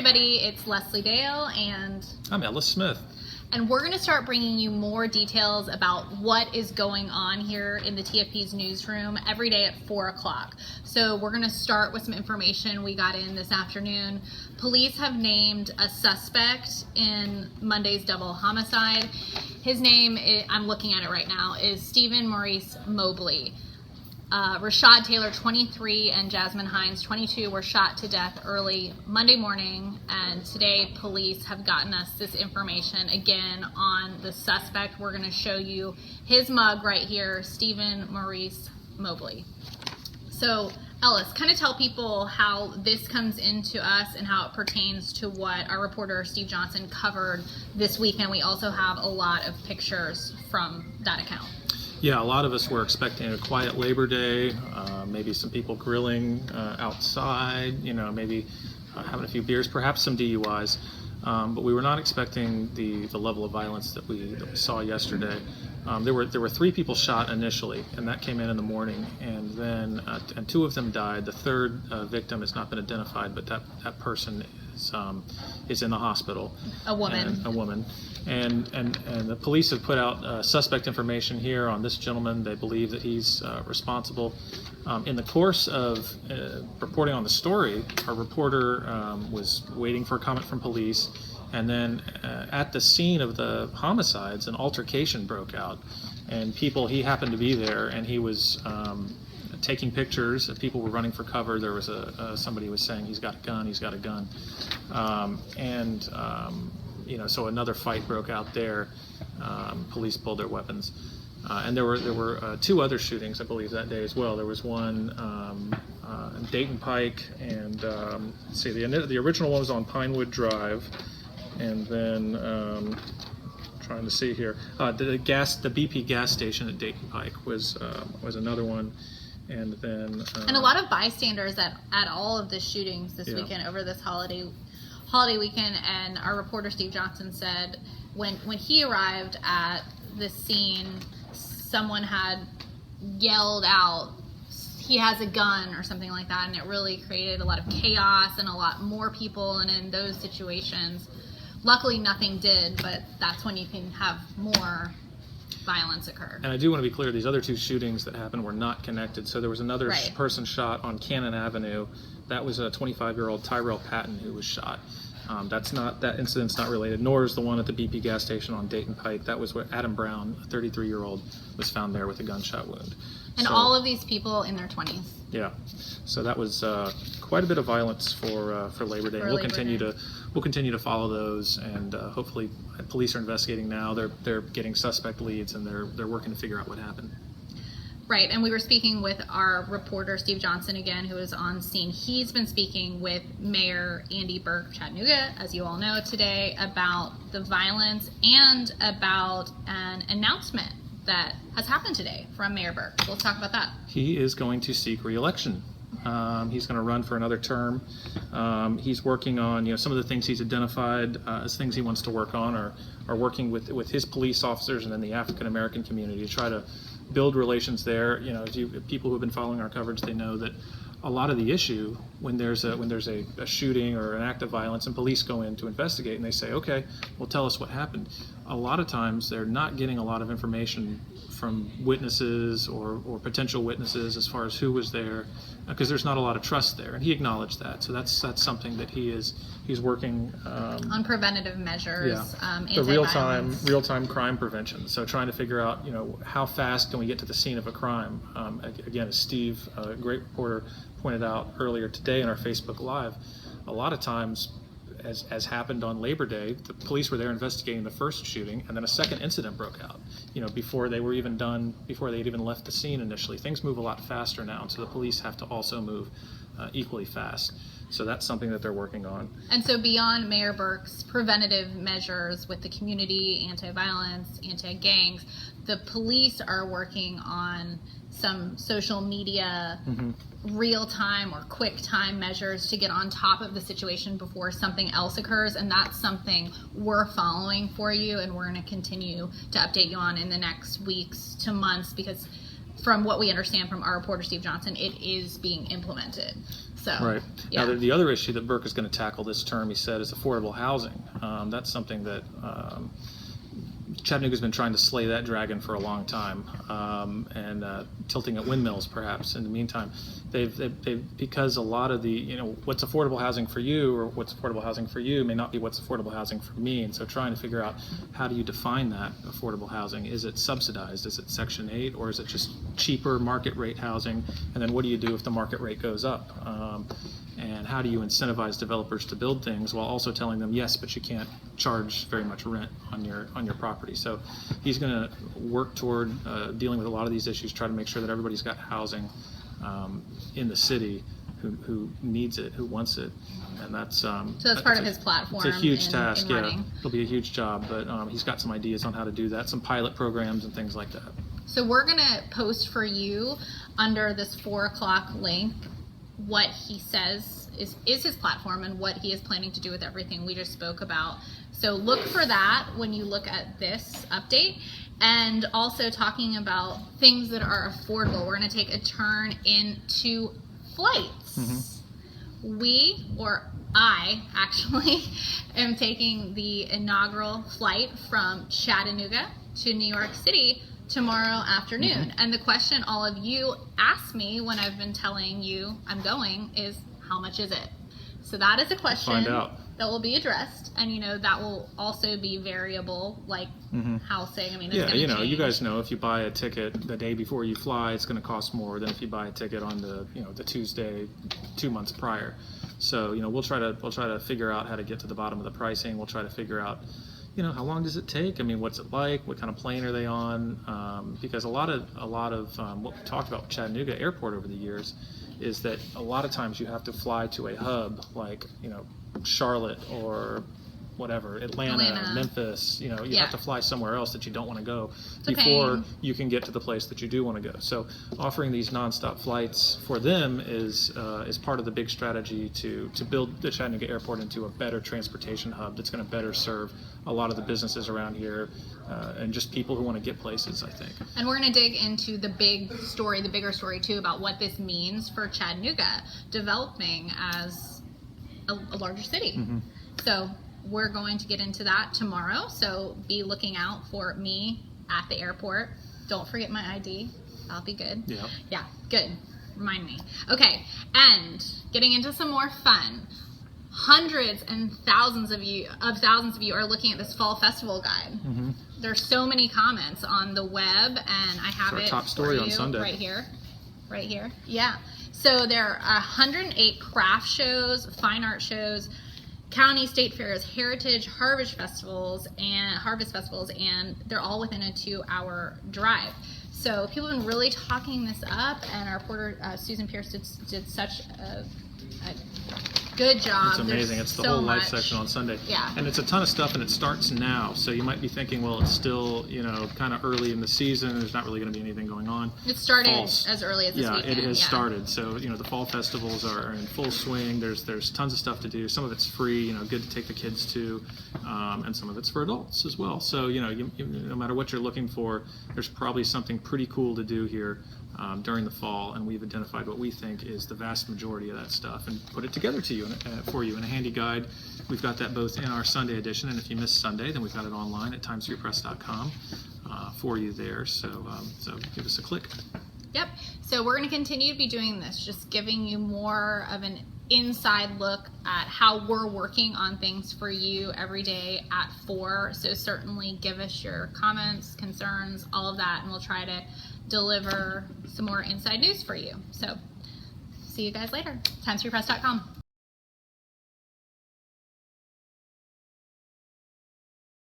everybody, it's Lesley Dale and I'm Ellis Smith. And we're going to start bringing you more details about what is going on here in the TFP's newsroom every day at 4 o'clock. So we're going to start with some information we got in this afternoon. Police have named a suspect in Monday's double homicide. His name, I'm looking at it right now, is Stephen Maurice Mobley. Rashad Taylor, 23, and Jasmine Hines, 22, were shot to death early Monday morning, and today police have gotten us this information again on the suspect. We're going to show you his mug right here, Stephen Maurice Mobley. So, Ellis, kind of tell people how this comes into us and how it pertains to what our reporter Steve Johnson covered this weekend. We also have a lot of pictures from that account. Yeah, a lot of us were expecting a quiet Labor Day, maybe some people grilling outside, maybe having a few beers, perhaps some DUIs. But we were not expecting the level of violence that we saw yesterday. There were 3 people shot initially, and that came in the morning, and then and 2 of them died. The third victim has not been identified, but that person is in the hospital. A woman. And the police have put out suspect information here on this gentleman. They believe that he's responsible. In the course of reporting on the story, our reporter was waiting for a comment from police, and then at the scene of the homicides, an altercation broke out, and he happened to be there, and he was taking pictures. People were running for cover. There was somebody was saying he's got a gun. So another fight broke out there. Police pulled their weapons, and there were 2 other shootings, I believe, that day as well. There was one in Dayton Pike, and the original one was on Pinewood Drive, and then trying to see here, the BP gas station at Dayton Pike was another one. And then and a lot of bystanders at all of the shootings this weekend over this holiday weekend. And our reporter Steve Johnson said when he arrived at the scene, someone had yelled out, "He has a gun," or something like that, and it really created a lot of chaos and a lot more people. And in those situations, luckily nothing did, but that's when you can have more violence occur. And I do want to be clear, these other 2 shootings that happened were not connected. So there was another person shot on Cannon Avenue. That was a 25-year-old Tyrell Patton who was shot. That incident's not related, nor is the one at the BP gas station on Dayton Pike. That was where Adam Brown, a 33-year-old, was found there with a gunshot wound. And all of these people in their 20s. Yeah. So that was quite a bit of violence for Labor Day. We'll continue to follow those, and hopefully police are investigating now. They're getting suspect leads, and they're working to figure out what happened. Right, and we were speaking with our reporter Steve Johnson again, who is on scene. He's been speaking with Mayor Andy Berke of Chattanooga, as you all know, today about the violence and about an announcement that has happened today from Mayor Berke. So let's talk about that. He is going to seek re-election. He's going to run for another term. He's working on, some of the things he's identified as things he wants to work on are working with his police officers and then the African American community to try to build relations there. People who have been following our coverage, they know that a lot of the issue when there's a shooting or an act of violence and police go in to investigate and they say, okay, well, tell us what happened. A lot of times they're not getting a lot of information from witnesses or potential witnesses as far as who was there, because there's not a lot of trust there, and he acknowledged that. So that's something that he's working on preventative measures, the real-time crime prevention. So trying to figure out how fast can we get to the scene of a crime. Again, as Steve, a great reporter, pointed out earlier today in our Facebook Live, a lot of times, as happened on Labor Day, the police were there investigating the first shooting, and then a second incident broke out. Before they'd even left the scene initially. Things move a lot faster now, and so the police have to also move equally fast. So that's something that they're working on. And so beyond Mayor Berke's preventative measures with the community, anti-violence, anti-gangs, the police are working on some social media real-time or quick-time measures to get on top of the situation before something else occurs, and that's something we're following for you, and we're going to continue to update you on in the next weeks to months, because from what we understand from our reporter Steve Johnson, it is being implemented. So, right. Yeah. Now, the other issue that Berke is going to tackle this term, he said, is affordable housing. That's something that Chattanooga's been trying to slay that dragon for a long time, and tilting at windmills, perhaps. In the meantime, they've because a lot of the, what's affordable housing for you or what's affordable housing for you may not be what's affordable housing for me. And so trying to figure out, how do you define that affordable housing? Is it subsidized? Is it Section 8? Or is it just cheaper market rate housing? And then what do you do if the market rate goes up? And how do you incentivize developers to build things while also telling them, yes, but you can't charge very much rent on your property? So he's going to work toward dealing with a lot of these issues, try to make sure that everybody's got housing in the city who needs it, who wants it. And that's so that's part of his platform. It's a huge task. In running. It'll be a huge job, but he's got some ideas on how to do that, some pilot programs and things like that. So we're going to post for you under this 4 o'clock link what he says is his platform and what he is planning to do with everything we just spoke about. So look for that when you look at this update, and also talking about things that are affordable. We're going to take a turn into flights. I actually am taking the inaugural flight from Chattanooga to New York City tomorrow afternoon. And the question all of you ask me when I've been telling you I'm going is, how much is it? So that is a question that will be addressed, and that will also be variable, like housing. I mean, it's going to change. You guys know, if you buy a ticket the day before you fly, it's going to cost more than if you buy a ticket on the Tuesday 2 months prior. So we'll try to figure out how to get to the bottom of the pricing. We'll try to figure out how long does it take? I mean, what's it like? What kind of plane are they on? Because a lot of what we talked about with Chattanooga Airport over the years is that a lot of times you have to fly to a hub like Charlotte or whatever, Atlanta. Memphis. You have to fly somewhere else that you don't want to go before you can get to the place that you do want to go. So offering these nonstop flights for them is part of the big strategy to build the Chattanooga Airport into a better transportation hub that's going to better serve a lot of the businesses around here and just people who want to get places, I think. And we're going to dig into the bigger story too, about what this means for Chattanooga developing as a larger city. So we're going to get into that tomorrow, so be looking out for me at the airport. Don't forget my ID. That'll be good. Yeah, good. Remind me. Okay, and getting into some more fun. Hundreds and thousands of you are looking at this fall festival guide. There's so many comments on the web, and I have it top story on Sunday. Right here. Yeah. So there are 108 craft shows, fine art shows, county, state fairs, heritage, harvest festivals, and they're all within a 2-hour drive. So people have been really talking this up, and our reporter Susan Pierce did such a good job. It's amazing. It's the whole life section on Sunday. Yeah. And it's a ton of stuff, and it starts now. So you might be thinking, well, it's still, kind of early in the season. There's not really going to be anything going on. It started as early as this weekend. It has started. So, the fall festivals are in full swing. There's tons of stuff to do. Some of it's free, good to take the kids to, and some of it's for adults as well. So, no matter what you're looking for, there's probably something pretty cool to do here during the fall, and we've identified what we think is the vast majority of that stuff and put it together for you in a handy guide. We've got that both in our Sunday edition, and if you miss Sunday, then we've got it online at timesfreepress.com for you there. So give us a click. Yep. So we're going to continue to be doing this, just giving you more of an inside look at how we're working on things for you every day at 4. So certainly give us your comments, concerns, all of that, and we'll try to deliver some more inside news for you. So see you guys later. timesfreepress.com.